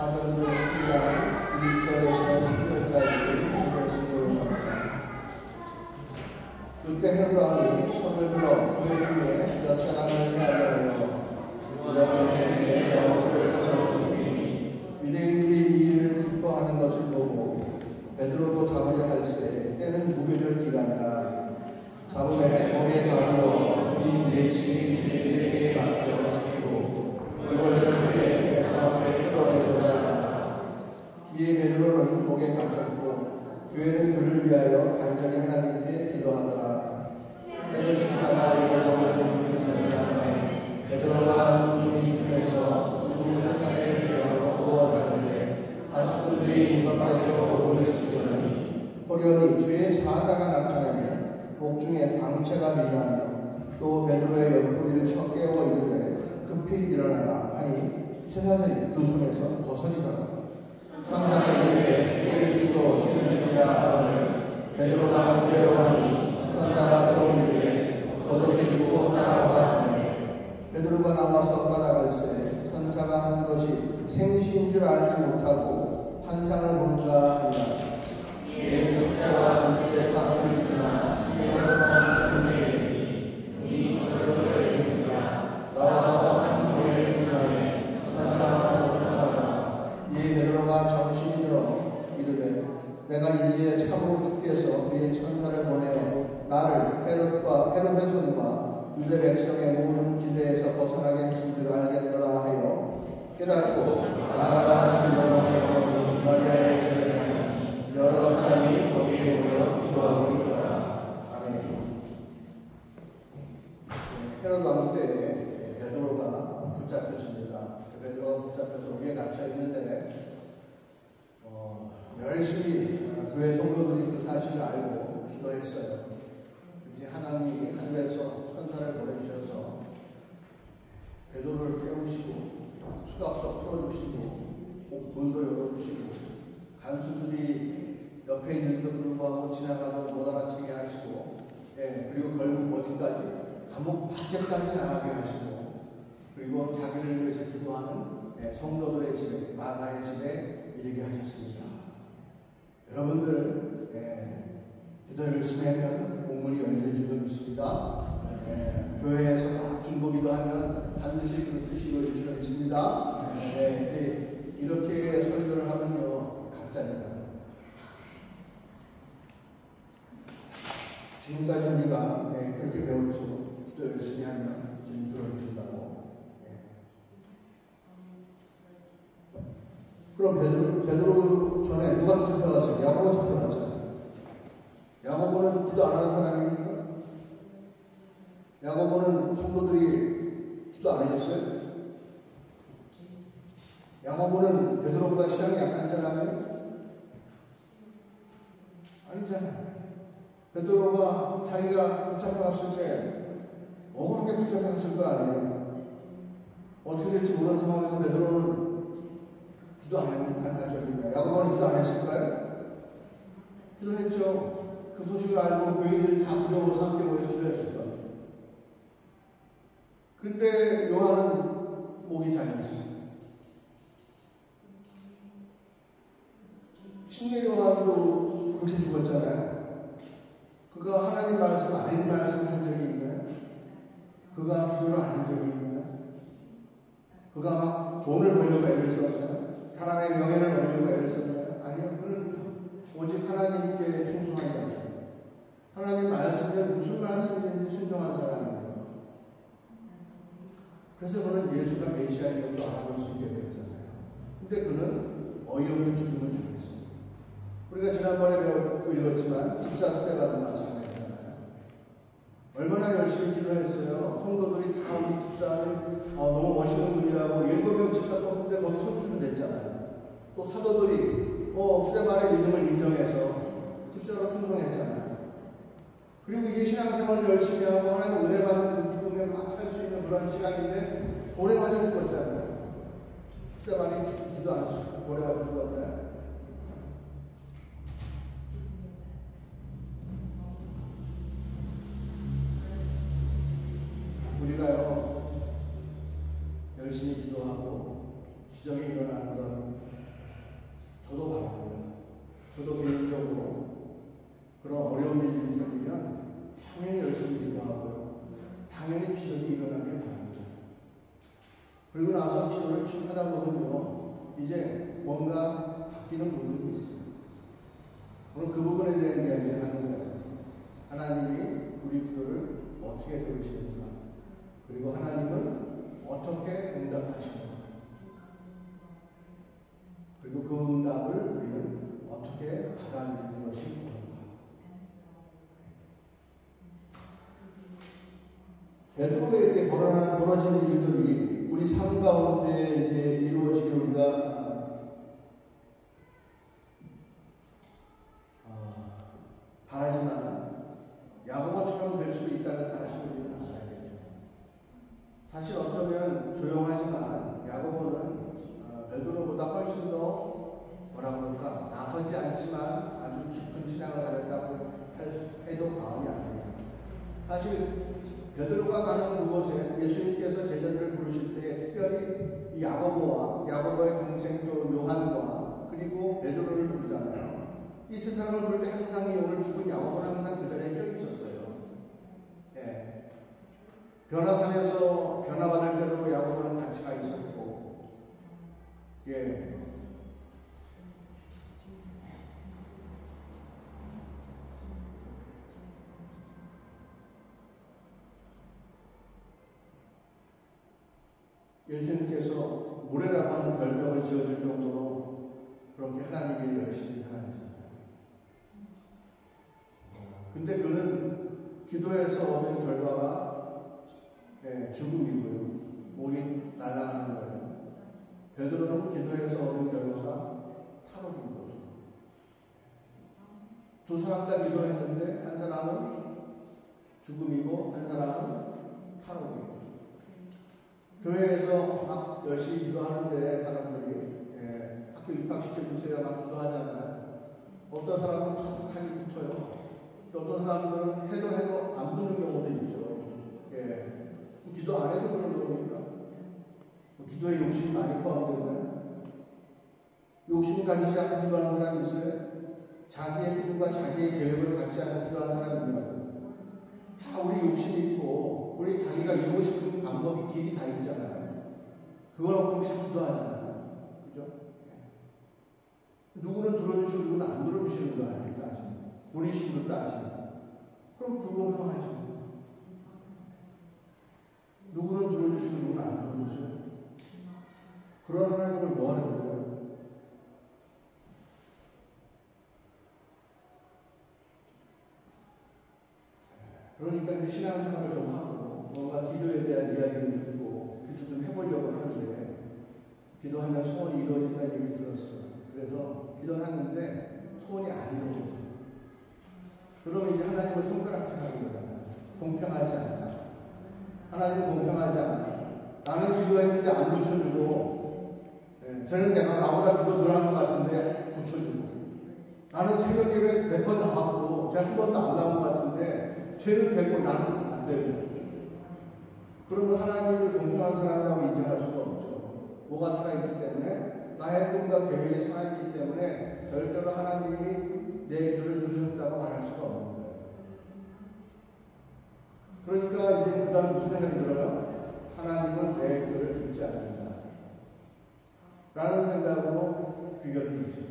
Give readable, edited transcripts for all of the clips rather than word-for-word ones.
사도행전 10장 1절에서 10절까지 말씀을 합니다. 그때 헤롯 왕이 손을 들어 교회 중에 몇 사람을 해하려 하여 유다인에게 야고보를 가서 죽이니 유대인들이 이 일을 기뻐하는 것을 보고 베드로도 잡으려 할세. 때는 무교절 기간이라. 잡음에 머리에 가루로 이 넷이 그에게 맡겨 지키고 6월절 후에 배상 앞에 끌어내고자 하라. 이에 베드로는 목에 갇혔고 교회는 그를 위하여 간절히 하나님께 기도하더라. 베드로 하나 이걸로 하는 전이라. 베드로가 문이 틈에서 문사까지 위하여 누워 자는데 바스꾼들이 문 밖에서 옷을 지키더니 호련히 주의 사자가 나타나며 옥중에 방채가 일어나며 또 베드로의 옆구리를 쳐 깨워 이르되 급히 일어나라 하니 쇠사슬이 그 손에서 벗어지더라. 상사가 이르되 이를 끼고 힘을 주라 하더니 베드로가 무례로 하니 천사가 또 이르되 겉옷을 입고 따라오라 하니 베드로가 나와서 따라갈새. 천사가 하는 것이 생시인 줄 알지 못하고 환상을 본가 하니라. 이에 족자가 눈빛에 팥을 비치나 나와서 한국을 주시하며 천사가 나타나라. 이에 베드로가 정신이 들어 이르되 내가 이제 참으로 주께서 그의 천사를 보내어 나를 헤롯의 손과 유대 백성의 모든 기대에서 벗어나게 하신 줄 알겠노라 하여 깨닫고 나아가 불러내어 마리아의 집에 가니 여러 사람이 거기에 모여 기도하고 있더라. 아멘. 헤롯 왕 때에 베드로가 붙잡혔습니다. 베드로가 붙잡혀서 위에 갇혀 있는데 열심히 교회 성도들이 그 사실을 알고 기도했어요. 이제 하나님이 하늘에서 천사를 보내주셔서 베드로를 깨우시고 수갑도 풀어주시고 문도 열어주시고 간수들이 옆에 있는데도 불구하고 지나가도 못 알아채게 하시고 그리고 결국 어디까지 감옥 밖에까지 나가게 하시고 그리고 자기를 위해서 기도하는 성도들의 집에 마가의 집에 이르게 하셨습니다. 여러분들 기도 열심히 하면 공문이 열릴 줄 믿습니다. 교회에서 막 중보기도 하면 반드시 그 뜻이 이루어질 줄 믿습니다. 이렇게 설교를 하면요 가짜입니다. 지금까지 우리가 그렇게 배웠죠. 기도 열심히 하면 주님 들어주신다고. 그럼 베드로 전에 누가 잡혀갔어요? 야고보 잡혀갔잖아요. 야고보는 기도 안 하는 사람입니까? 야고보는 성도들이 기도 안 해줬어요? 야고보는 베드로보다 신앙이 약한 사람이에요? 아니잖아요. 베드로가 자기가 붙잡혀갔을 때 억울하게 붙잡혀갔을 거 아니에요. 어떻게 될지 모르는 상황에서 베드로는 기도 안 한 적입니다. 야고보는 기도 안 했을까요? 기도했죠. 그 소식을 알고 교인들이 다 두려워서 함께 모여서 기도했을 거예요. 근데 요한은 목이 잘렸어요. 신내 요한도 그렇게 죽었잖아요. 그가 하나님 말씀 아닌 말씀 한 적이 있나요? 그가 기도를 안 한 적이 있나요? 그가 막 돈을 벌려고 애를 썼나요? 사람의 명예를 얻으려고 애를 썼나요? 아니요. 그는 오직 하나님께 충성한 자죠. 하나님 말씀에 무슨 말씀인지 순종한 사람이에요. 그래서 그는 예수가 메시아인 것도 알아볼 수 있게 됐잖아요. 근데 그는 어이없는 죽음을 당했습니다. 우리가 지난번에 배웠고 읽었지만 집사 스데반도 마찬가지잖아요. 얼마나 열심히 기도했어요. 성도들이 다 우리 집사님 너무 멋있는 분이라고 7명 집사 뽑는데 거기 선출을 냈잖아요. 또 사도들이 스데반의 믿음을 인정해서 집사로 충성했잖아요. 그리고 이게 신앙생활을 열심히 하고 하나님 은혜 받는 그 기쁨에 막 살 수 있는 그런 시간인데 돌에 맞아 죽었잖아요. 스데반이 기도 안 했어요. 돌에 맞아 죽었나요? 우리가요 열심히 기도하고 기적이 일어나는 건 이제 뭔가 바뀌는 부분이 있어요. 오늘 그 부분에 대한 이야기를 하는 거예요. 하나님이 우리 기도를 어떻게 들으시는가, 그리고 하나님은 어떻게 응답하시는가, 그리고 그 응답을 우리는 어떻게 받아들이는 것이 옳은가. 베드로에게 벌어진 일들이 우리 삶 가운데 이제 이루어지길 우리가 바라지만 야고보처럼 될 수도 있다는 사실을 우리는 알아야 되죠. 사실 어쩌면 조용하지만 야고보는 베드로보다 훨씬 더 나서지 않지만 아주 깊은 신앙을 가졌다고 해도 과언이 아니에요. 사실 베드로가 가는 그곳에 예수님께서 제자들을 부르실 때 특별히 이 야고보의 동생 또 요한과 그리고 베드로를 부르잖아요. 이 세 사람을 부를 때 항상 오늘 죽은 야고보는 항상 그 자리에 껴 있었어요. 예. 변화산에서 변화받을 때도 야고보는 같이 가 있었고, 예. 예수님께서 모래라고 하는 별명을 지어줄 정도로 그렇게 하나님께 열심히 사랑하셨잖아요. 근데 그는 기도해서 얻은 결과가 죽음이고요. 목이 날아가는 거예요. 베드로는 기도해서 얻은 결과가 탈옥인 거죠. 두 사람 다 기도했는데 한 사람은 죽음이고 한 사람은 탈옥이에요. 교회에서 막 열심히 기도하는데 사람들이 학교 입학시켜주세요 막 기도하잖아요. 어떤 사람은 툭하니 붙어요. 또 어떤 사람들은 해도 안 붙는 경우도 있죠. 기도 안 해서 그런 겁니까? 기도에 욕심이 많이 포함되나요? 욕심 가지지 않고 기도하는 사람이 있어요? 자기의 꿈과 자기의 계획을 갖지 않고 기도하는 사람이 있냐고요? 다 우리 욕심이 있고 우리 자기가 이루고 싶은 방법이 길이 다 있잖아요. 그걸 놓고 다 기도하잖아요. 그죠? 누구는 들어주시고 누구는 안 들어주시는 거 아닙니까? 우리 식으로 따지면. 그럼 불공평하지. 누구는 들어주시고 누구는 안 들어주세요. 그런 하나님을 뭐 하는 거예요? 그러니까 이제 신앙생활을 좀 하고 뭔가 기도에 대한 이야기를 듣고 기도 좀 해보려고 하는데 기도하면 소원이 이루어진다는 얘기를 들었어요. 그래서 기도를 하는데 소원이 안 이루어져요. 그러면 이제 하나님을 손가락질하는 거잖아요. 공평하지 않다. 하나님은 공평하지 않다. 나는 기도했는데 안 붙여주고, 저는 내가 나보다 기도 덜 한 것 같은데 붙여주고, 나는 새벽 예배 몇 번 나왔고 제가 한 번도 안 나온 것 같은데 쟤는 되고 나는 안 되고. 그러면 하나님을 공평한 사람이라고 인정할 수가 없죠. 뭐가 살아있기 때문에, 나의 꿈과 계획이 살아있기 때문에 절대로 하나님이 내 기도를 들으셨다고 말할 수가 없는 거예요. 그러니까 이제 그 다음 무슨 생각이 들어요? 하나님은 내 기도를 듣지 않는다 라는 생각으로 귀결이 되죠.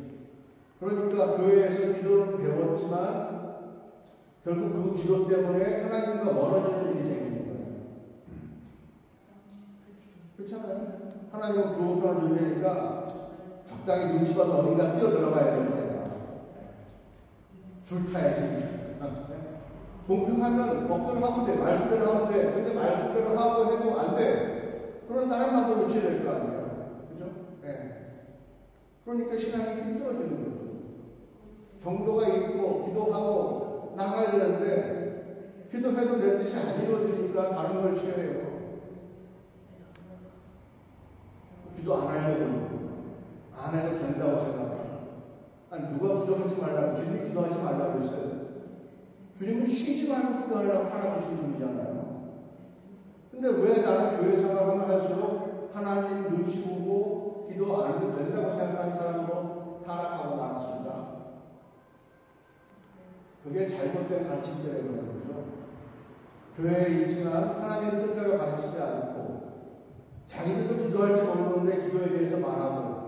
그러니까 교회에서 기도는 배웠지만 결국 그 기도 때문에 하나님과 멀어지는 일이 생기는 거예요. 그렇잖아요. 하나님은 불공평한 존재니까 적당히 눈치 봐서 어딘가 뛰어들어가야 되는 거예요. 줄 타야지. 공평하면 법대로 하면 돼. 말씀대로 하면 돼. 근데 말씀대로 하고 해도 안 돼. 그런 다른 방법을 취해야 될 거 아니에요. 그죠? 그러니까 신앙이 힘들어지는 거죠. 정도가 있고 기도하고 나가야 되는데 기도해도 내 뜻이 안 이루어지니까 다른 걸 취해요. 기도 안 하려고 안 해도 된다고 생각해요. 아니 누가 기도하지 말라고, 주님이 기도하지 말라고 했어요. 주님은 쉬지 말고 기도하라고 하라고 하신 분이잖아요. 근데 왜 나는 교회 생활하면 할수록 하나님 눈치 보고 기도 안 해도 된다고 생각하는 사람으로 타락하고 말았습니다. 그게 잘못된 가르침 때문에 그렇죠. 교회에 있지만 하나님의 뜻대로 가르치지 않고 자기들도 기도할지 모르는데 기도에 대해서 말하고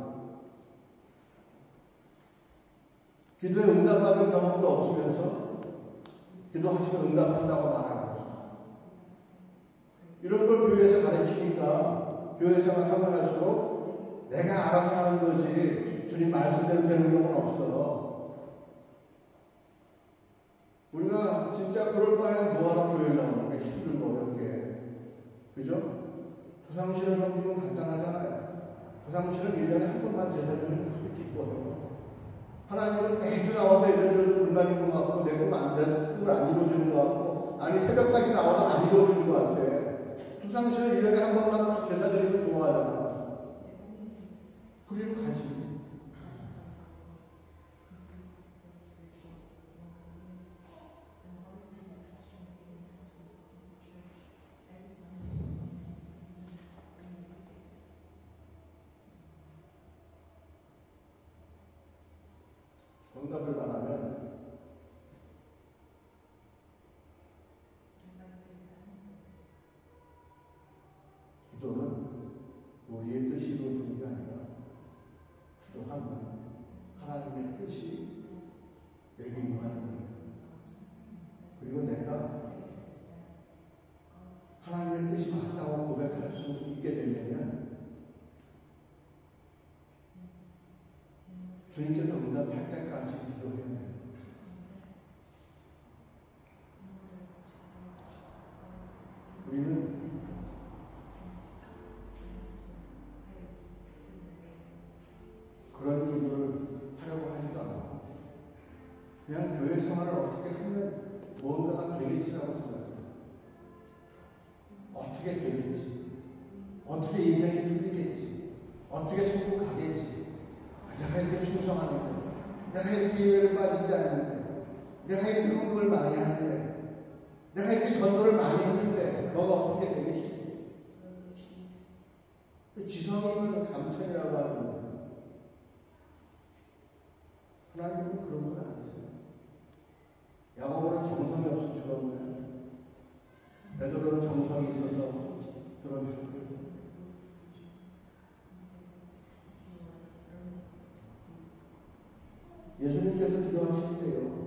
기도에 응답받은 경험도 없으면서 기도하시면 응답한다고 말하고 이런 걸 교회에서 가르치니까 교회 생활하면 할수록 내가 알아서 하는 거지 주님 말씀대로 되는 경우는 없어. 우리가 진짜 그럴 바에 뭐하러 교회를 나오는 게 힘들고 어렵게. 그죠? 조상신을 섬기면 간단하잖아요. 조상신은 1년에 한 번만 제사 주면 그렇게 기뻐해요. 하나님은 매주 나와서 이런저런 불만 있는 것 같고 내 꿈을 안 이루어주는 것 같고 아니 새벽까지 나와도 안 이루어주는 것 같아. 조상신을 1년에 한 번만 제사 드리면 좋아하잖아. 그리로 가지. 응답을 바라면 기도는 우리의 뜻이 이루어지는 게 아니라 기도하면 하나님의 뜻이 내게 임하는 거예요. 그리고 내가 하나님의 뜻이 맞다고 고백할 수 있게 되면 주님께서 응답할 때까지 기도해야 돼요. 우리는 그런 기도를 하려고 하지도 않고 그냥 교회 생활을 어떻게 하면 뭔가가 되겠지라고 생각해요. 어떻게 되겠지? 어떻게 인생이 풀리겠지? 어떻게 천국 가겠지? 내가 이렇게 충성하는데, 내가 이렇게 예외를 빠지지 않는데, 내가 이렇게 헌금을 많이 하는데, 내가 이렇게 전도를 많이 했는데, 너가 어떻게 되겠지? 지성이면 감천이라고 하는 거예요. 하나님은 그런 건 아니세요. 야고보는 정성이 없어 죽었나요? 베드로는 정성이 있어서 들어주고 예수님께서 기도하실 때요.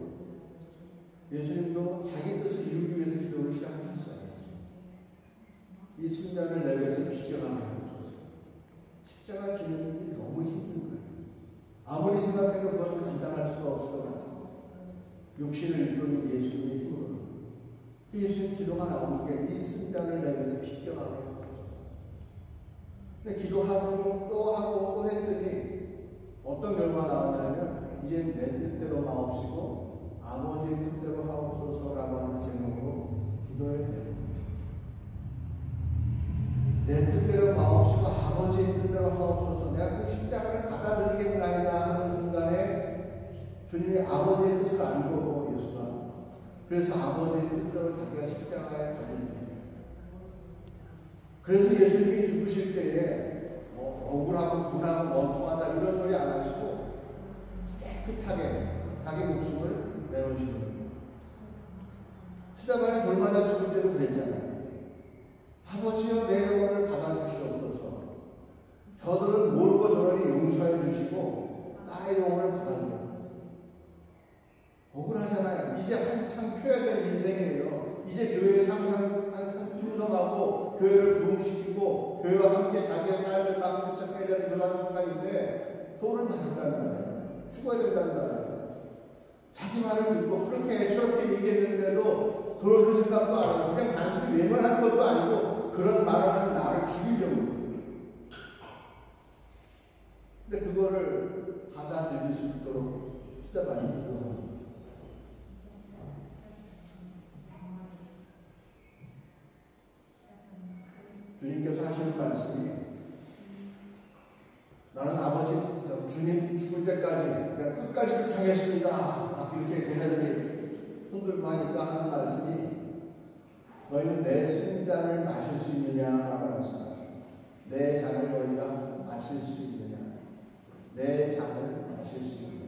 예수님도 자기 뜻을 이루기 위해서 기도를 시작하셨어요. 이 순간을 내게서 비켜가게 하옵소서. 십자가 지는 일이 너무 힘든 거예요. 아무리 생각해도 그건 감당할 수가 없을 것 같아요. 육신을 입은 예수님의 힘으로. 예수님 기도가 나오는 게 이 순간을 내게서 비켜가게 하옵소서. 근데 기도하고 또 했더니 어떤 결과가 나오냐면 이제 내 뜻대로 마옵시고 아버지의 뜻대로 하옵소서라고 하는 제목으로 기도에 내려옵니다. 내 뜻대로 마옵시고 아버지의 뜻대로 하옵소서. 내가 그 십자가를 받아들이겠나이다 하는 순간에 주님이 아버지의 뜻을 안 보고 예수가 그래서 아버지의 뜻대로 자기가 십자가에 달립니다. 그래서 예수님이 죽으실 때에 억울하고 분하고 원통하다 이런 소리 안 하시고 깨끗하게 자기 목숨을 내놓으시는 거예요. 스데반이 돌마다 죽을 때도 그랬잖아요. 아버지여 내 영혼을 받아주시옵소서. 저들은 모르고 저러니 용서해 주시고 나의 영혼을 받아주세요. 억울하잖아요. 이제 한창 펴야 될 인생이에요. 이제 교회에 항상 충성하고 교회를 부흥시키고 교회와 함께 자기의 삶을 막 개척해야 되는 그런 순간인데 도를 받았다는 말이에요. 죽어야 된다는 말이에요. 자기 말을 듣고 그렇게 애처롭게 얘기했는데도 들어줄 생각도 안 하고 그냥 단순히 외면한 것도 아니고 그런 말을 한 나를 죽이려고. 근데 그거를 받아들일 수 있도록 스데반이 기도하는 거죠. 주님께서 하시는 말씀이 나는 아버지 주님 죽을 때까지 내가 끝까지 쫓아가겠습니다. 막 이렇게 제자들이 손들고 하니까 하는 말씀이 너희는 내 승잔을 마실 수 있느냐라고 말씀하십니다. 내 잔을 너희가 마실 수 있느냐. 내 잔을 마실 수 있느냐.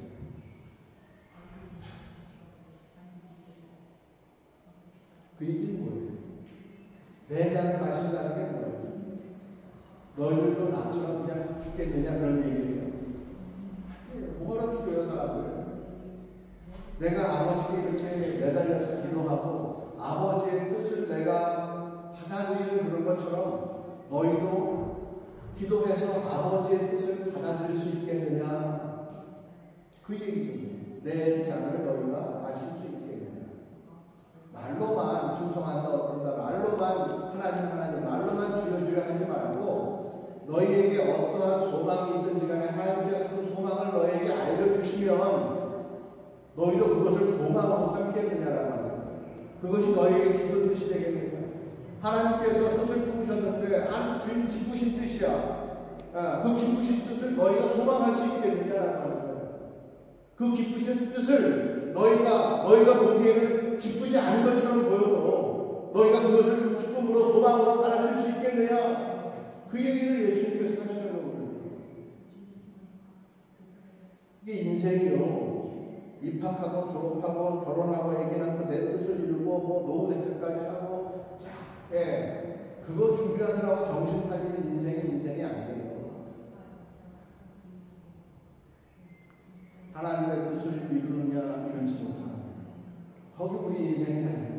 그 얘기는 뭐예요? 내 잔을 마신다는 게 뭐예요? 너희들도 나처럼 그냥 죽겠느냐 그런 얘기예요. 뭐하러 죽여요 사람을? 내가 아버지께 이렇게 매달려서 기도하고 아버지의 뜻을 내가 받아들이는 그런 것처럼 너희도 기도해서 아버지의 뜻을 받아들일 수 있겠느냐. 그 얘기입니다. 내 잔을 너희가 마실 수 있겠느냐. 말로만 충성한다 어떤다, 말로만 하나님 말로만 주여 하지 말고 너희에게 어떠한 소망이 있든지 간에 하나님께서 그 소망을 너희에게 알려주시면 너희도 그것을 소망으로 삼겠느냐라고 합니다. 그것이 너희에게 기쁜 뜻이 되겠느냐. 하나님께서 뜻을 품으셨는데 주님 기쁘신 뜻이야. 그 기쁘신 뜻을 너희가 소망할 수 있겠느냐라고 하는 거예요. 그 기쁘신 뜻을 너희가 보기에는 기쁘지 않은 것처럼 보여도 너희가 그것을 기쁨으로 소망으로 받아들일 수 있겠느냐. 그 얘기를 예수님께서 하시는 거거든요. 이게 인생이요. 입학하고 졸업하고 결혼하고 애기 낳고 내 뜻을 이루고 뭐 노후 대책까지 하고 그거 준비하느라고 정신 팔리는 인생이 아니에요. 하나님의 뜻을 이루느냐 이루지 못하느냐, 거기 우리 인생이 아니에요.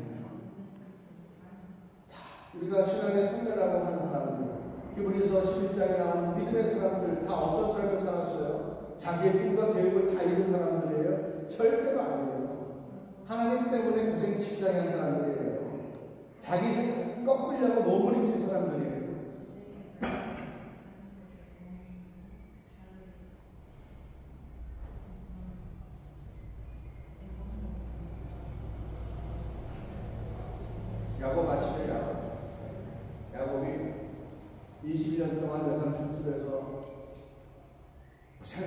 우리가 신앙의 선배라고 하는 사람들, 히브리서 11장에 나오는 믿음의 사람들 다 어떤 삶을 살았어요? 자기의 꿈과 계획을 다 이룬 사람들이에요? 절대로 아니에요. 하나님 때문에 고생 직성한 사람들이에요. 자기 생각 꺾으려고 몸부림친 사람들이에요. 야곱 아시죠? 야곱이 20년 동안 외삼촌집에서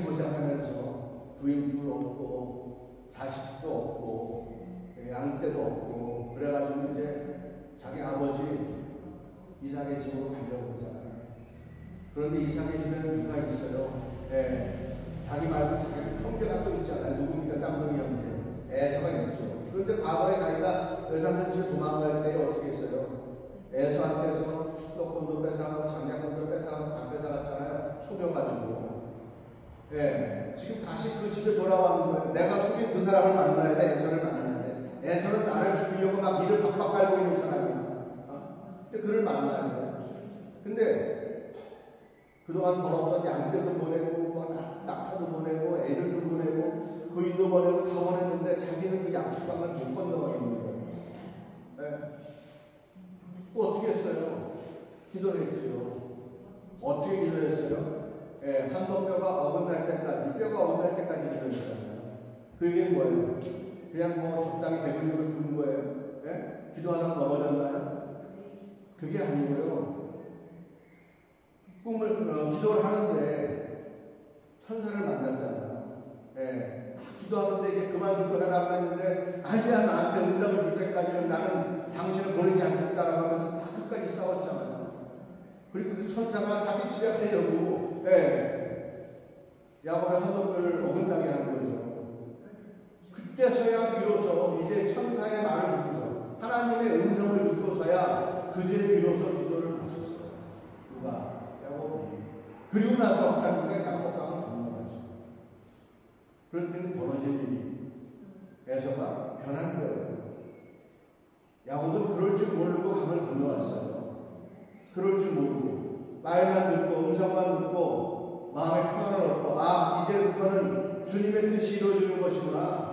고생하면서 부인 둘 없고 자식도 없고 양떼도 없고 그래가지고 이제 자기 아버지 이삭의 집으로 가려고 그러잖아요. 그런데 이삭의 집에는 누가 있어요? 자기 말고 자기 형제가 또 있잖아요. 누굽니까? 쌍둥이 형제 에서가 있죠. 그런데 과거에 자기가 외삼촌 집에 도망갈 때 어떻게 했어요? 에서한테서 축복권도 뺏어가고 장작권도 뺏어가고 다 뺏어갔잖아요. 속여가지고. 지금 다시 그 집에 돌아가는 거예요. 내가 속인 그 사람을 만나야 돼. 에서를 만나야 돼. 에서는 나를 죽이려고 막 일을 박박 깔고 있는 사람이야. 그를 만나야 돼. 근데 그동안 벌었던 양떼도 보내고 낙타도 보내고 애들도 보내고 부인도 보내고 다 보냈는데 자기는 그 양식방을 못 건너가는 거예요. 또 어떻게 했어요? 기도했죠. 어떻게 기도했어요? 한번뼈가 어긋날 때까지, 뼈가 어긋날 때까지 기도했잖아요. 그 얘기는 뭐예요? 그냥 뭐 적당히 대부분을 부른 거예요? 기도하다가 넘어졌나요? 그게 아니고요. 기도를 하는데 천사를 만났잖아요. 기도하는데 이제 그만 기도하라고 했는데 아니야, 나한테 응답을 줄 때까지는 나는 당신을 보내지 않겠다라고 하면서 다 끝까지 싸웠잖아요. 그리고 그 천사가 자기 집에 하려고 야곱의 한번을 어긋나게 한 거죠. 그때서야 비로소 이제 천사의 말을 듣고서 하나님의 음성을 듣고서야 그제 비로소 기도를 마쳤어요. 누가? 야곱이. 그리고 나서 어떻게 합니까? 야곱강을 건너가죠. 그런데 벌어진 일이 에서가 변한 거예요. 야곱은 그럴 줄 모르고 강을 건너갔어요. 그럴 줄 모르고 말만 듣고 음성만 듣고 마음의 평안을 얻고 이제부터는 주님의 뜻이 이루어지는 것이구나.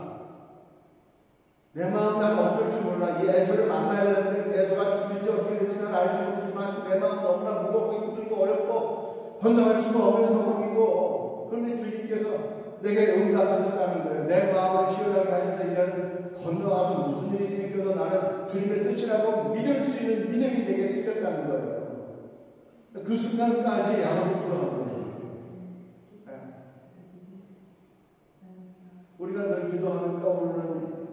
내 마음 난 어쩔 줄 몰라. 이 에서를 만나야 되는데 에서가 죽일지 어떻게 될지 난 알지 못하지만 내 마음 너무나 무겁고 힘들고 어렵고 건너갈 수가 없는 상황이고, 그런데 주님께서 내게 응답하셨다는 거예요. 내 마음을 시원하게 하셔서 이제는 건너가서 무슨 일이 생겨도 나는 주님의 뜻이라고 믿을 수 있는 믿음이 내게 생겼다는 거예요. 그 순간까지 야곱을 풀어놓은 거예요. 우리가 늘 기도하면 떠오르는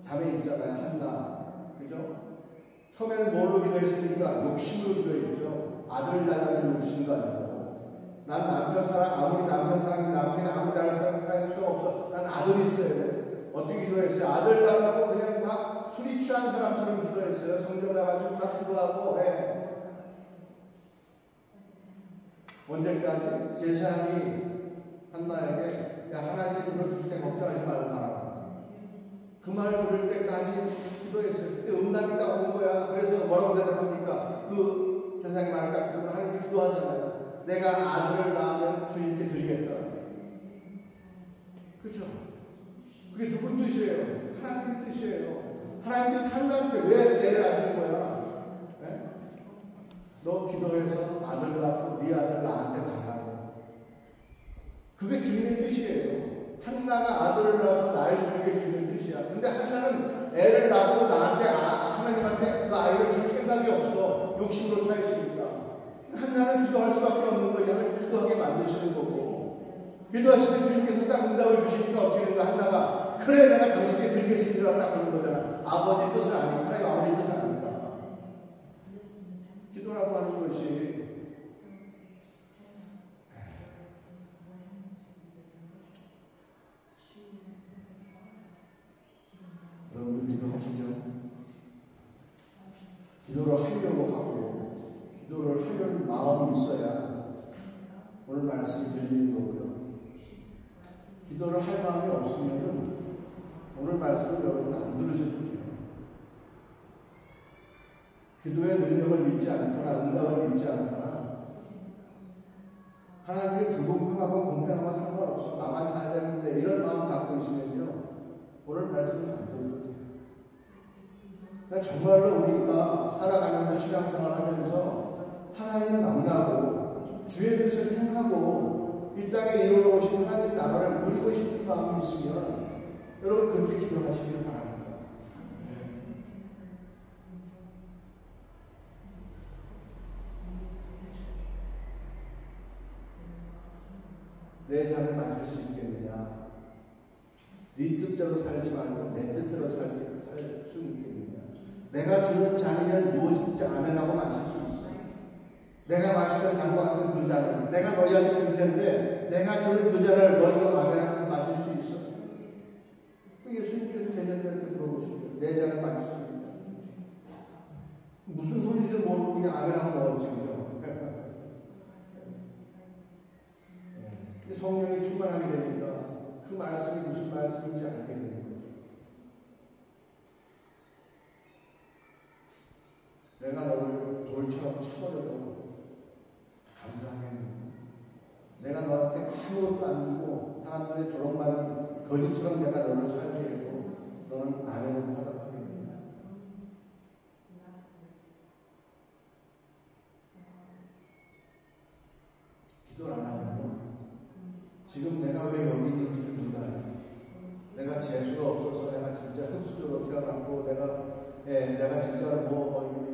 자매 있잖아요. 한나. 그죠? 처음에는 뭘로 기도했으니까? 욕심으로 기도했죠. 아들 달라는 욕심 가지고. 난 남편 사랑, 아무리 남편 사랑이 남편이 아무리 나를 사랑이 소용없어. 난 아들 있어야 돼. 어떻게 기도했어요? 아들 달라고 그냥 막 술이 취한 사람처럼 기도했어요. 성경 가가지고 막 기도하고. 언제까지? 제사장이 한나에게 하나님이 들어주실 때 걱정하지 말고 가라. 그 말을 들을 때까지 기도했어요. 그때 응답이 딱 온 거야. 그래서 뭐라고 대답합니까? 그 세상의 말을 딱 듣고 하나님께 기도하잖아요. 내가 아들을 낳으면 주님께 드리겠다. 그렇죠? 그게 누구 뜻이에요? 하나님의 뜻이에요. 하나님께서 한가한테 왜 애를 안 준 거야? 네? 너 기도해서 아들 낳고 네 아들 나한테 달라고. 그게 주님의 뜻이에요. 한나가 아들을 낳아서 날 주는 게 주님의 뜻이야. 근데 한나는 애를 낳고 나한테 하나님한테 그 아이를 줄 생각이 없어. 욕심으로 차 있으니까. 한나는 기도할 수밖에 없는 거지. 하나님 기도하게 만드시는 거고. 기도하실 때 주님께서 딱 응답을 주시니까 어떻게 되는가? 한나가 그래 내가 당신에게 드리겠습니다. 딱 그런 거잖아. 아버지의 뜻은 아니고 하나님 아버지의 뜻은 아니까. 기도라고 하는 것이 여러분들 기도하시죠? 기도를 하려고 하고 기도를 하려는 마음이 있어야 오늘 말씀이 들리는 거고요. 기도를 할 마음이 없으면 오늘 말씀을 여러분 안 들으셔도 돼요. 기도의 능력을 믿지 않거나 응답을 믿지 않거나 하나님의 불공평하고 공평하고 상관없어. 나만 잘 되는데 이런 마음 갖고 있으면요. 오늘 말씀을 안 들어도 돼요. 정말로 우리가 살아가면서 신앙생활 하면서 하나님 만나고 주의 뜻을 행하고 이 땅에 이루어오신 하나님 나라를 누리고 싶은 마음이 있으면 여러분 그렇게 기도하시길 바랍니다. 내 삶을 맞을 수 있겠느냐? 네 뜻대로 살지 말고 내 뜻대로 살 수 있겠느냐? 내가 주는 잔이면 무엇인지 아멘하고 마실 수 있어. 내가 마시던 잔과 같은 그 잔을 내가 너희한테 줄 텐데 내가 주는 그 잔을 너희가 아멘하고 마실 수 있어. 예수님께서 제자들한테 물어보시죠. 내 잔을 마실 수 있다. 무슨 소리인지 모르고 그냥 아멘하고 먹었지, 그죠? 성령이 충만하게 되니까 그 말씀이 무슨 말씀인지 알게 되는 거죠. 내가 너를 돌처럼 쳐버려도 감사하겠네. 내가 너한테 아무것도 안 주고 사람들의 조롱받는 거짓처럼 내가 너를 살게 해도 너는 아멘으로 화답하겠느냐. 기도를 안 하면 지금 내가 왜 여기 있는지를 몰라요. 내가 재수가 없어서 내가 진짜 흡수적으로 태어났고 내가 진짜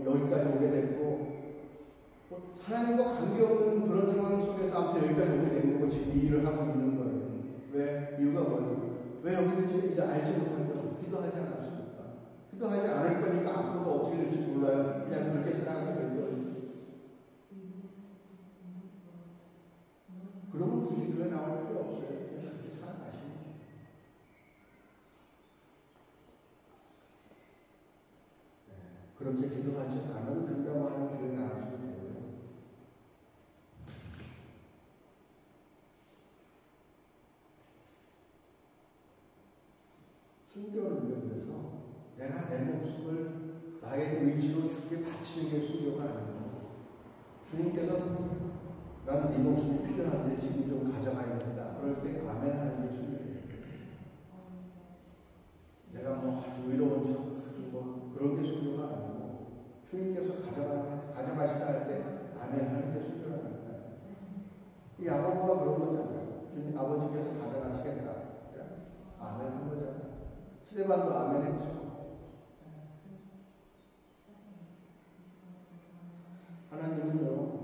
여기까지 오게 됐고 하나님과 관계없는 그런 상황 속에서 아무튼 여기까지 오게 된 거고 지금 이 일을 하고 있는 거예요. 왜? 이유가 뭐예요? 왜 여기 있는지 이제 알지 못하죠. 기도하지 않았습니까? 기도하지 않을 거니까 앞으로도 어떻게 될지 몰라요. 그냥 그렇게 살아가게 될 거예요. 그러면 굳이 교회 나올 필요 없어요. 그냥 그렇게 살아가시는 거예요. 그렇게 기도하지 않아도 된다고 하는 교회 나가셔도 되고요. 순교를 위해서 내가 내 목숨을 나의 의지로 주께 바치는 게 순교가 아니고 주님께서 난 네 목숨이 필요한데 지금 좀 가져가야겠다. 그럴 때 아멘 하는 게 순교예요. 내가 아주 의로운 척 그런 게 순교가 아니고 주님께서 가져가시다 할 때 아멘 하는 게 순교라는 거예요. 이 야고보가 그런 거잖아요. 주님 아버지께서 가져가시겠다. 아멘 한 거잖아요. 스데반도 아멘 했죠. 하나님은요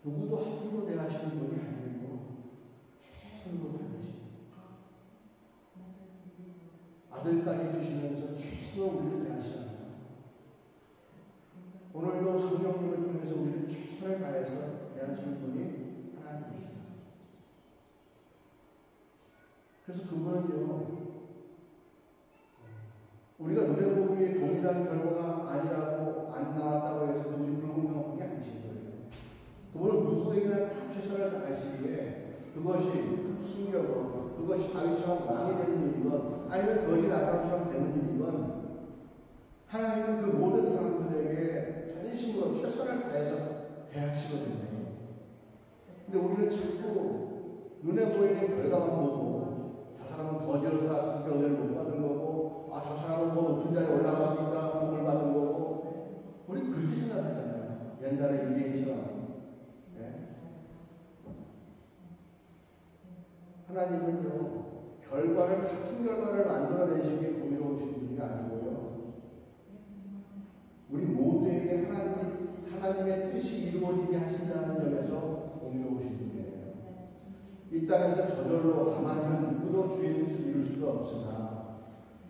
누구도 함부로 대하시는 분이 아니고 최선으로 대하시는 거죠. 아들까지 주시면서 최선으로 우리를 대하시잖아요. 오늘도 성령님을 통해서 우리를 최선을 다해서 대하시는 분이 하나님이십니다. 그래서 그분은요 우리가 노래 보기에 동일한 결과가 아니라고 안 나왔다고 해서 그분이 불공평한 분이 아니신 거예요. 그분은 누구에게나 다 최선을 다하시기에 그것이 순교고 그것이 다윗처럼 왕이 되는 일이고 일이건 아니면 거지 나사로처럼 되는 일이건 하나님은 그 모든 사람들에게 전심으로 최선을 다해서 대하시거든요. 근데 우리는 자꾸 눈에 보이는 결과만 보고 저 사람은 거지로 살았으니까 은혜를 못 받은 거고 저 사람은 뭐 높은 자리에 올라갔으니까 복을 받은 거고 우리 그렇게 생각하잖아요. 옛날에 유대인처럼. 하나님은요, 같은 결과를 만들어내시기에 공의로우신 분이 아니고요. 우리 모두에게 하나님의 뜻이 이루어지게 하신다는 점에서 공의로우신 분이에요. 이 땅에서 저절로 가만히 누구도 주의 뜻을 이룰 수가 없으나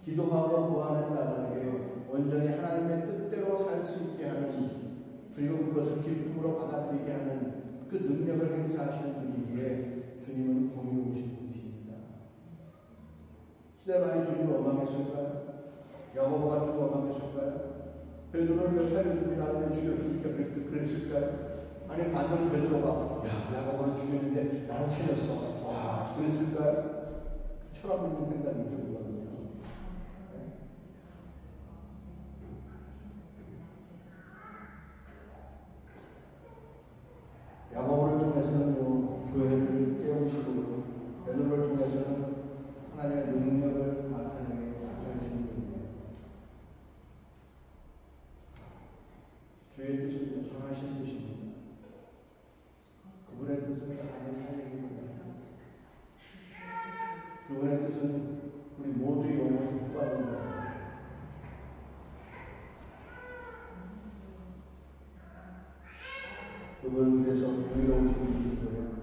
기도하고 구하는 자들에게 온전히 하나님의 뜻대로 살 수 있게 하는 그리고 그것을 기쁨으로 받아들이게 하는 그 능력을 행사하시는 분이기에 주님은 공의로우신 분이십니다. 스데반이 주님을 원망했을까요? 야고보가 주님을 원망했을까요? 베드로를 몇 살을 나를 죽였으니까 그랬을까요? 아니 반대로 베드로가 야고보는 죽였는데 나는 살렸어. 와 그랬을까요? 철없는 생각이죠 그거는요. 야고보를 통해서는 교회를 깨우시고 베드로를 통해서는 하나님의 능력을 나타내시는 분이에요. 주의 뜻은 선하신 뜻입니다. 그분의 뜻은 사람을 살리는 겁니다. 그분의 뜻은 우리 모두의 영혼을 복받는 거예요. 그분은 그래서 공의로우신 분이시고요.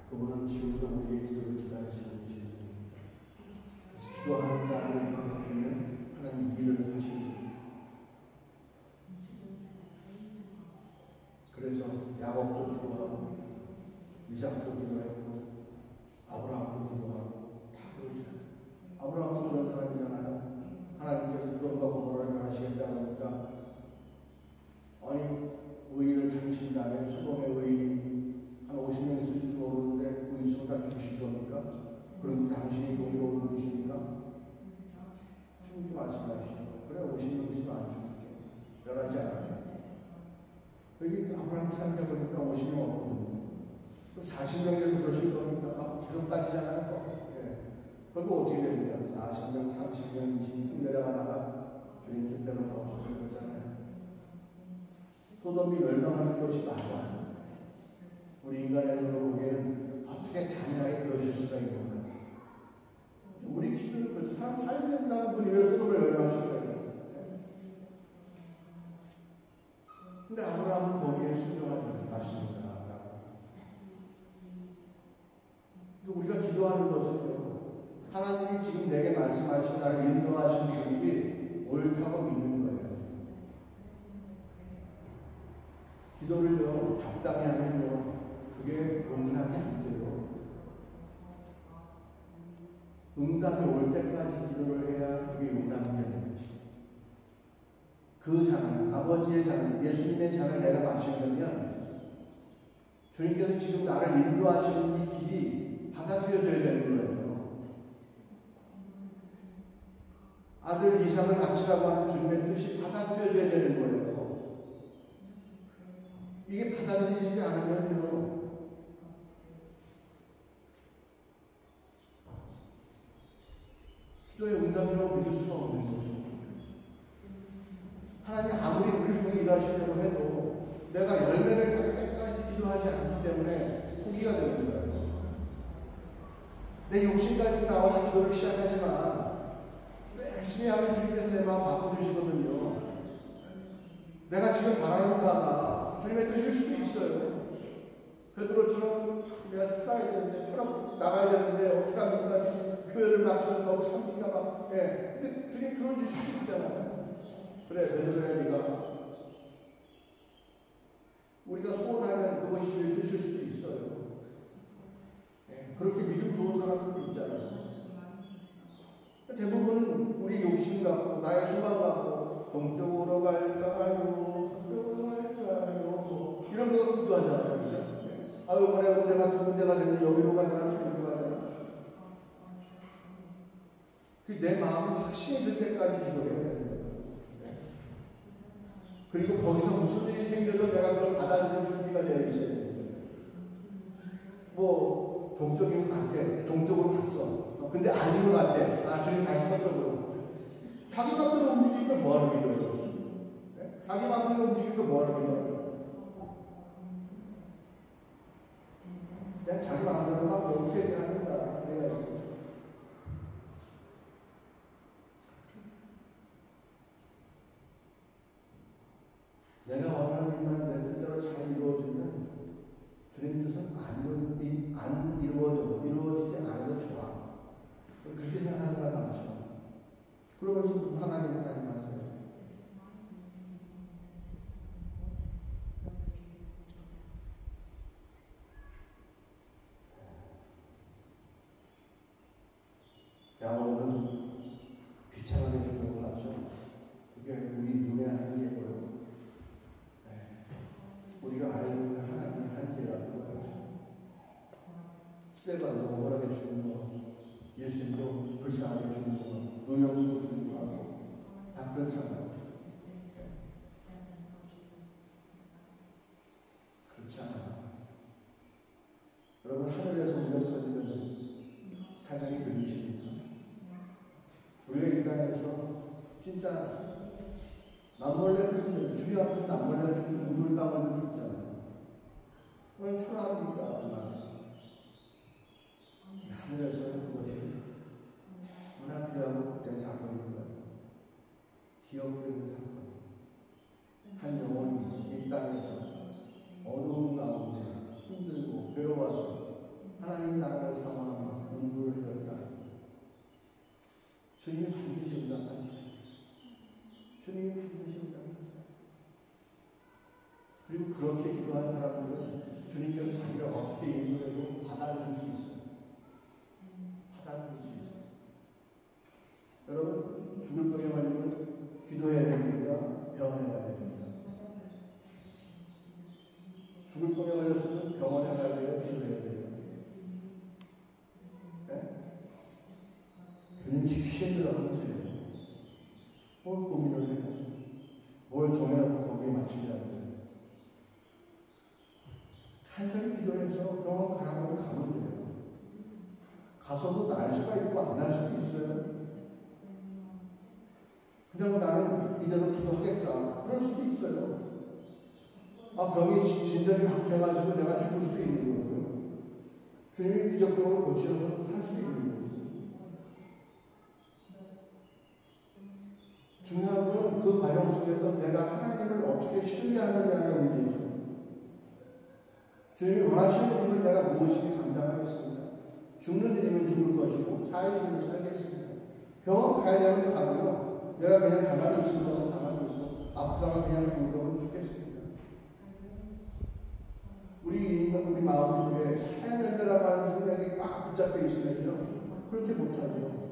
그분은 지금도 우리의 기도를 기다리시는 분입니다. 그래서 기도하는 자를 통해서 주는 하나님 일을 하십니다. 그래서 야곱도 기도하고 이삭도 기도했고 아브라함도 기도하고 다 그러죠. 아브라함도 그런 사람이잖아요. 하나님께서 소돔과 고모라를 멸하시겠다고 하니까 아니 의인을 찾으신 다음에 소돔의 의인이 한 50명 있을지도 모르는데 그 있으면 다 죽이신 겁니까? 그리고 당신이 공의로운 분이십니까? 주님도 말씀하시죠. 그래 50명 있으면 안 죽을게. 멸하지 않을게. 여기 아브라함 생각해보니까 50명 없거든요. 그럼 40명이라도 그러실 겁니까? 막 계속 따지잖아요. 그리고 어떻게 됩니까? 40명, 30명, 20명 쭉 내려가다가 주님 뜻대로 나오셔서 그러잖아요. 소돔이 멸망하는 것이 맞아. 우리 인간의 눈으로 보기에는 어떻게 잔인하게 그러실 수가 있는가. 우리 기준은 그렇죠. 사람 살려야 된다는 분이 왜 소돔을 멸망하실까요? 근데 아브라함은 거기에 순종하지 않습니다. 우리가 기도하는 것은요, 하나님이 지금 내게 말씀하신 나를 인도하신 길이 옳다고 믿는 거예요. 기도를요, 적당히 하면요, 그게 응답이 안 돼요. 응답이 올 때까지 기도를 해야 그게 응답이 되는 거지. 그 잔, 아버지의 잔, 예수님의 잔을 내가 마시려면 주님께서 지금 나를 인도하시는 이 길이 받아들여져야 되는 거예요. 아들 이삭을 바치라고 하는 주님의 뜻이 받아들여져야 되는 거예요. 이게 받아들이지 않으면요, 기도의 응답이라고 믿을 수가 없는 거죠. 하나님 아무리 우리를 통해 일하시려고 해도 내가 열매를 딸 때까지 기도하지 않기 때문에 포기가 되는 거예요. 내 욕심 가지고 나와서 기도를 시작하지만 열심히 하면 주님께서 내 마음 바꿔주시거든요. 내가 지금 바라는 바가 주님의 뜻일 수도 있어요. 베드로처럼 내가 살아야 되는데, 철학 나가야 되는데, 어떻게 합니까? 지금 교회를 맞추는 거 어떻게 합니까? 막, 근데 주님 들어주실 수도 있잖아요. 그래, 베드로야, 네가. 우리가 소원하면 그것이 주의 뜻일 수도 있어요. 그렇게 믿음 좋은 사람들도 있잖아요. 대부분은 우리 욕심 갖고, 나의 소망 갖고, 동쪽으로 갈까요? 서쪽으로 갈까요? 이런 거 기도하잖아요. 그죠? 이번에 우리 같은 문제가 되는데 여기로 가야 되나? 저기로 가야 되나? 내 마음이 확신이 들 때까지 기도해야 되는 거죠. 그리고 거기서 무슨 일이 생겨도 내가 그걸 받아들일 준비가 되어 있어야 돼요. 뭐 동쪽인 것 같아. 동쪽으로 갔어. 근데 아닌 것 같아. 아, 주님 다시 서쪽으로. 자기 마음대로 움직이니까 뭐하는 기도예요? 자기 마음대로 움직이니까 뭐하는 기도예요? 그냥 자기 마음대로 하고 회개하는다. 그래야지. 내가 원하는 일만 내 뜻대로 잘 이루어지면 주님 뜻은 안 이루어지지 않아도 좋아. 그렇게 생각하는 사람 많죠. 그러면서 무슨 하나님 하세요. 야고보는 비참하게 죽는 것 같죠. 그게 우리 눈의 한계고요. 우리가 알고 있는 하나님의 한계라고 세바도 억울하게 죽는 거, 예수님도 불쌍하게 죽는 거, 누명수로 죽는 거 하고 다 그렇잖아요. 그렇지 않아요. 여러분, 하늘에서 울려 퍼지는 사장이 들리십니까? 우리가 이 땅에서 진짜 남몰래 흘리는, 주여 앞에서 남몰래 흘리는 눈물방울들이 있잖아요. 그걸 초라합니까? 하늘에서는 그것이 너무나 귀하고 복된 사건입니다. 기억되는 사건. 한 영혼이 이 땅에서 어두운 가운데 힘들고 괴로워서 하나님 나라를 사모하며 눈물을 흘렸다. 주님이 반드시 응답하시죠. 주님이 반드시 응답하세요. 그리고 그렇게 기도한 사람들은 주님께서 자기가 어떻게 인도해도 받아들일 수 있어요. 받아들일 수 있어요. 여러분, 죽을 병에 걸리면 기도해야 됩니까? 병원에 가야 됩니까? 죽을 병에 걸렸으면 병원에 가야 돼요? 기도해야 돼요? 네? 주님 지키신 대로 하면 돼요. 뭘 고민을 해요? 뭘 정해놓고 거기에 맞추려고 해요? 간절히 기도해서 병원 가라고 가면 돼요. 가서도 날 수가 있고 안 날 수도 있어요. 그냥 나는 이대로 기도하겠다. 그럴 수도 있어요. 아, 병이 진전이 강해가지고 내가 죽을 수도 있는 거고요. 주님이 기적적으로 고치셔서 살 수도 있는 거고요. 중요한 건 그 과정 속에서 내가 하나님을 어떻게 신뢰하느냐의 문제죠. 주님이 원하시는 일은 내가 무엇이든 감당하겠습니다. 죽는 일이면 죽을 것이고 살 일이면 살겠습니다. 병원 가야 되면 가고요. 내가 그냥 가만히 있으면 가만히 있고 아프다가 그냥 죽을 거면 죽겠습니다. 우리 마음속에 살아야 된다라고 하는 생각이 꽉 붙잡혀 있으면요. 그렇게 못하죠.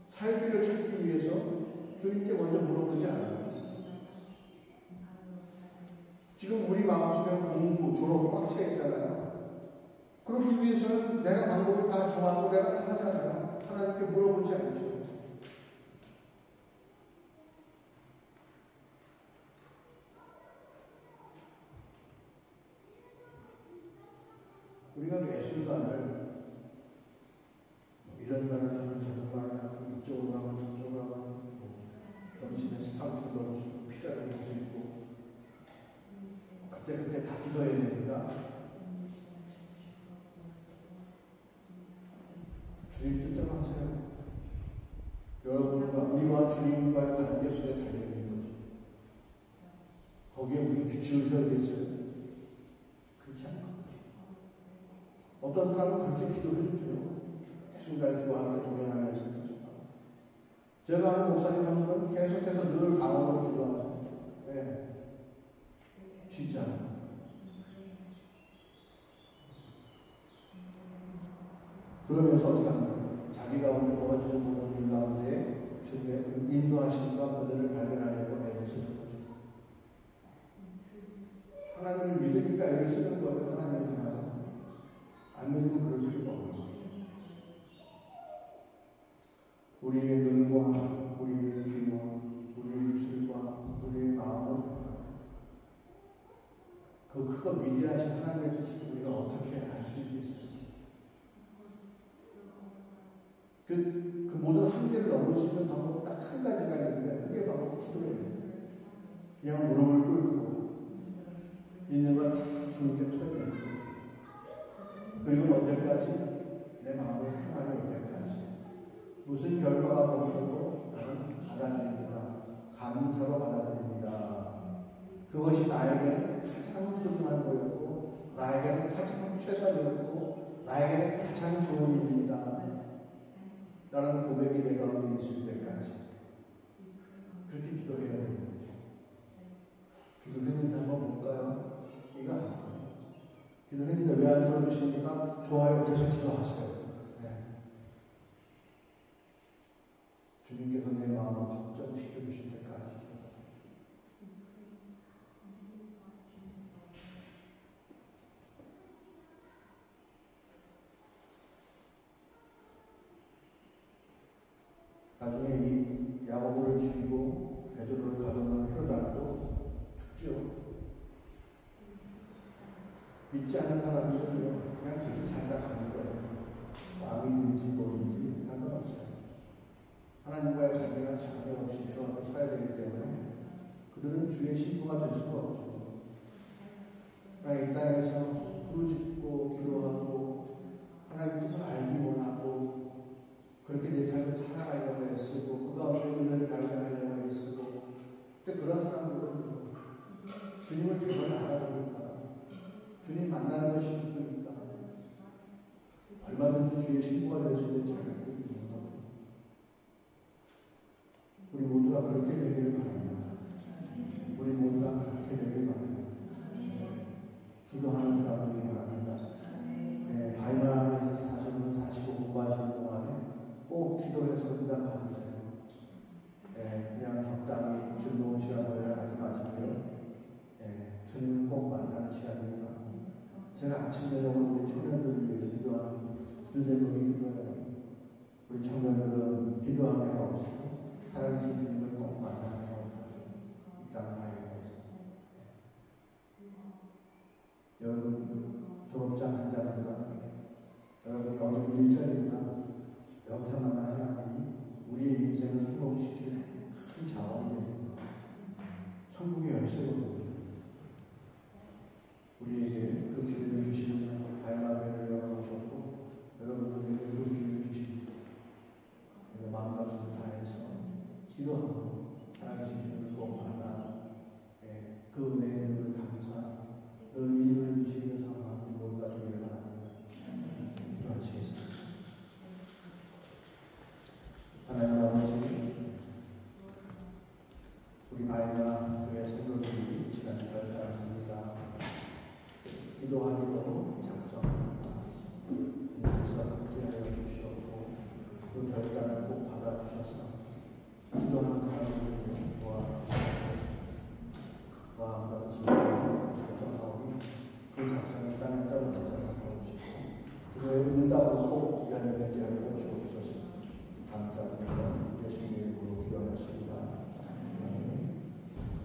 살 길을 찾기 위해서 주님께 먼저 물어보지 않아요. 지금 우리 마음속에 공부, 졸업이 꽉 차 있잖아요. 그러기 위해서는 내가 방법을 다 정하고 내가 다 하잖아요. 하나님께 물어보지 않죠. 우리가 예술가를 이런 말을 하면 저런 말을 하고 이쪽으로 가면 저쪽으로 가면 점심에 스타우트 넣을 수 있고 피자를 먹을 수 있고 그때 다 기도해야 되니까 주님 뜻대로 하세요. 여러분과 우리와 주님과의 관계 속에 달려있는 거죠. 거기에 무슨 규칙을 세워야 있어요? 그렇지 않아요. 어떤 사람은 그렇게 기도해도 돼요. 순간 주와 함께 동행하면서 기도하고. 제가 아는 목사님 한 분은 계속해서 늘 방언으로 기도하죠. 왜? 쉬지 않아요. 그러면서 어떻게 합니까? 자기가 오늘 벌어지는 모든 일 가운데 주님의 인도하심과 은혜를 발견하려고 애를 쓰는 거죠. 하나님을 믿으니까 애를 쓰는 거예요. 하나님을 하나요. 안 믿으면 그럴 필요가 없는 거죠. 우리의 눈과 우리의 귀와 우리의 입술과 우리의 마음을 그 크고 위대하신 하나님의 뜻을 우리가 어떻게 알 수 있겠어요? 그 모든 한계를 넘을 수 있는 방법 딱 한 가지가 있는데 그게 바로 기도예요. 그냥 무릎을 꿇고 있는 걸 다 주님께 토해내는 거죠. 그리고 언제까지? 내 마음의 평안이 올 때까지. 무슨 결과가 보여도 나는 받아들입니다. 감사로 받아들입니다. 그것이 나에게는 가장 소중한 거였고 나에게는 가장 최선이었고 나에게는 가장 좋은 일입니다. 라는 고백이 내 가운데 있을 때까지 그렇게 기도해야 되는 거죠. 기도했는데 한번 볼까요? 이거 아니에요. 기도했는데 왜 안 들어주십니까? 좋아요. 계속 기도하세요. 네. 주님께서 내 마음을 확정시켜 주실 때까지 기도하세요. 나중에 이 야고보를 죽이고 베드로를 가두는 헤로다도 죽죠. 믿지 않는 사람들은요, 그냥 그렇게 살다 가는 거예요. 왕이든지 뭐든지 상관없어요. 하나님과의 관계가 전혀 없이 주 앞에 서야 되기 때문에 그들은 주의 신부가 될 수가 없죠. 그러나 이 땅에서 부르짖고 기도하고 하나님 뜻을 알기 원하고 그렇게 내 삶을 살아가려고 애쓰고 그 가운데 은혜를 발견하려고 애쓰고 근데 그런 사람들은 주님을 대번에 알아보니까 주님 만나는 것이 기쁘니까 얼마든지 주의 신부가 될 수 있는 자격들이 있는 거죠. 우리 모두가 그렇게 되기를 바랍니다. 우리 모두가 그렇게 되기를 바랍니다. 기도하는 사람들이 바랍니다. 네, 바이마에서 사정을 사시고 공부하시는 동안에 꼭 기도해서 응답 받으세요. 네, 그냥 적당히 즐거운 시간 보내가지 마시고요. 네, 주님을 꼭 만나는 시간이 바랍니다. 제가 아침 저녁으로 우리 청년들을 위해서 기도하는 기도 제목이 그거예요. 우리 청년들은 기도하게 하옵시고 살아계신 주님을 꼭 만나게 하옵소서. 이 땅을 하여서 여러분 졸업장 한 장인가 여러분이 어느 일자리인가 여기서 만난 하나님이 우리의 인생을 성공시킬 큰 자원이 됩니다. 천국의 열쇠거든요. 우리에게 그 기회를 주시는 발마베를 열어놓으셨고 여러분들에게 그 기회를 주십니다. 마음과 뜻을 다해서 기도하고 살아계신 주님을 꼭 만나고 그 은혜에 늘 감사 늘 인도해 주시는 상황 모두가 되기를 바랍니다. 기도하시겠습니다. 하나님 아버지, 우리 바이마 교회 성도들이 이 시간에 결단을 합니다. 기도하기로 작정합니다. 주님께서 함께하여 주시옵고 그 결단을 꼭 받아주셔서 기도하는